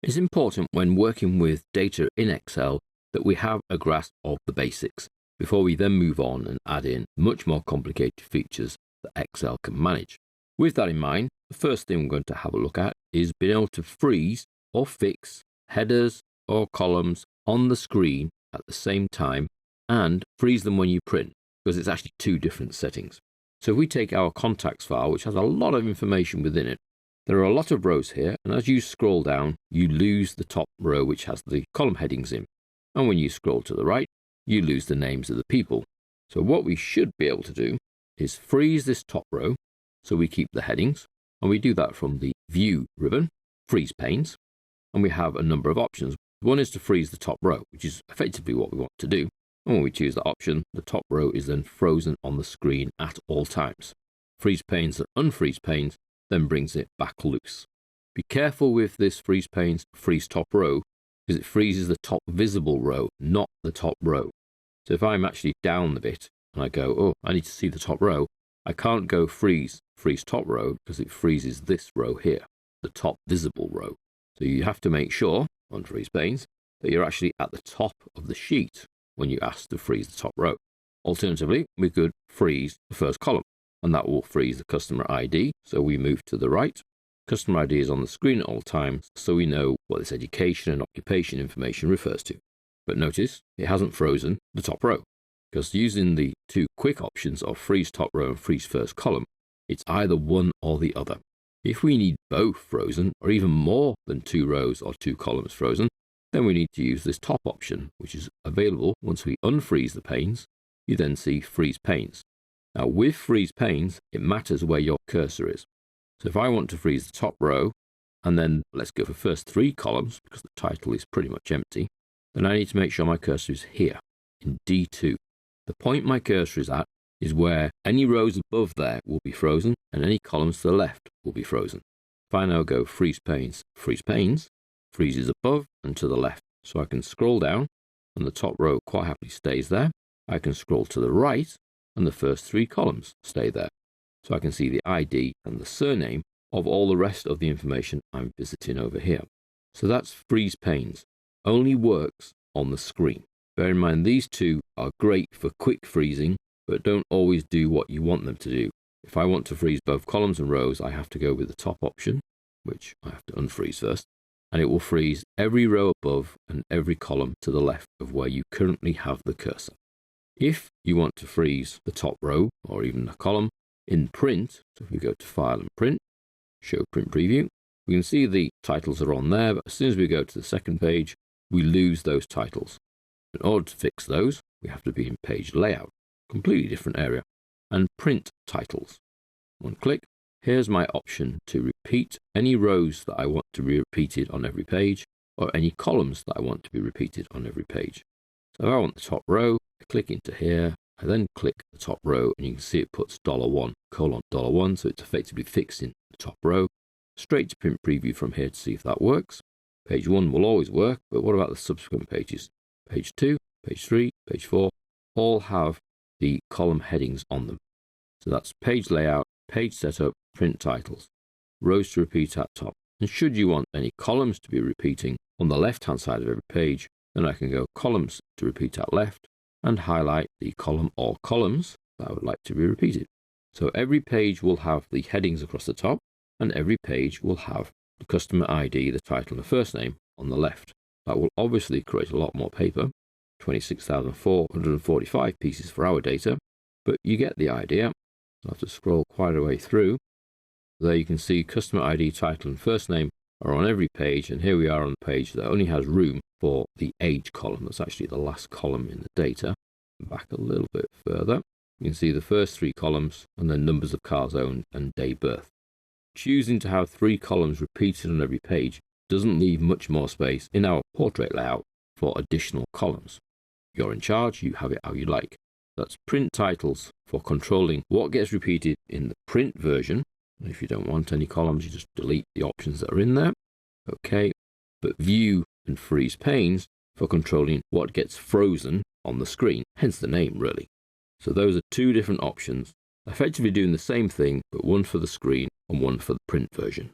It's important when working with data in Excel that we have a grasp of the basics before we then move on and add in much more complicated features that Excel can manage. With that in mind, the first thing we're going to have a look at is being able to freeze or fix headers or columns on the screen at the same time and freeze them when you print, because it's actually two different settings. So if we take our contacts file, which has a lot of information within it, there are a lot of rows here, and as you scroll down, you lose the top row which has the column headings in. And when you scroll to the right, you lose the names of the people. So what we should be able to do is freeze this top row so we keep the headings, and we do that from the View ribbon, Freeze Panes, and we have a number of options. One is to freeze the top row, which is effectively what we want to do. And when we choose that option, the top row is then frozen on the screen at all times. Freeze Panes and Unfreeze Panes then brings it back loose. Be careful with this Freeze Panes, Freeze Top Row, because it freezes the top visible row, not the top row. So if I'm actually down the bit and I go, oh, I need to see the top row, I can't go freeze top row because it freezes this row here, the top visible row. So you have to make sure, on Freeze Panes, that you're actually at the top of the sheet when you ask to freeze the top row. Alternatively, we could freeze the first column, and that will freeze the customer ID. So we move to the right. Customer ID is on the screen at all times, so we know what this education and occupation information refers to. But notice it hasn't frozen the top row, because using the two quick options of freeze top row and freeze first column, it's either one or the other. If we need both frozen, or even more than two rows or two columns frozen, then we need to use this top option, which is available once we unfreeze the panes. You then see Freeze Panes. Now with Freeze Panes, it matters where your cursor is. So if I want to freeze the top row, and then let's go for first three columns, because the title is pretty much empty, then I need to make sure my cursor is here, in D2. The point my cursor is at is where any rows above there will be frozen, and any columns to the left will be frozen. If I now go Freeze Panes, freezes above and to the left. So I can scroll down, and the top row quite happily stays there. I can scroll to the right, and the first three columns stay there. So I can see the ID and the surname of all the rest of the information I'm visiting over here. So that's Freeze Panes. Only works on the screen. Bear in mind, these two are great for quick freezing, but don't always do what you want them to do. If I want to freeze both columns and rows, I have to go with the top option, which I have to unfreeze first, and it will freeze every row above and every column to the left of where you currently have the cursor. If you want to freeze the top row or even a column in print, so if we go to File and Print, Show Print Preview, we can see the titles are on there, but as soon as we go to the second page, we lose those titles. In order to fix those, we have to be in Page Layout, completely different area, and Print Titles. One click. Here's my option to repeat any rows that I want to be repeated on every page, or any columns that I want to be repeated on every page. So if I want the top row, I click into here, I then click the top row, and you can see it puts $1, $1, so it's effectively fixing the top row. Straight to Print Preview from here to see if that works. Page 1 will always work, but what about the subsequent pages? Page 2, page 3, page 4, all have the column headings on them. So that's Page Layout, Page Setup, Print Titles, rows to repeat at top. And should you want any columns to be repeating on the left-hand side of every page, then I can go Columns to repeat at left and highlight the column or columns that I would like to be repeated. So every page will have the headings across the top, and every page will have the customer ID, the title and the first name on the left. That will obviously create a lot more paper, 26,445 pieces for our data, but you get the idea. I'll have to scroll quite a way through. There you can see customer ID, title and first name are on every page, and here we are on the page that only has room for the age column. That's actually the last column in the data. Back a little bit further, you can see the first three columns and then numbers of cars owned and day birth. Choosing to have three columns repeated on every page doesn't leave much more space in our portrait layout for additional columns. You're in charge, you have it how you like. That's Print Titles for controlling what gets repeated in the print version. If you don't want any columns, you just delete the options that are in there. Okay, but View and Freeze Panes for controlling what gets frozen on the screen, hence the name really. So those are two different options, effectively doing the same thing, but one for the screen and one for the print version.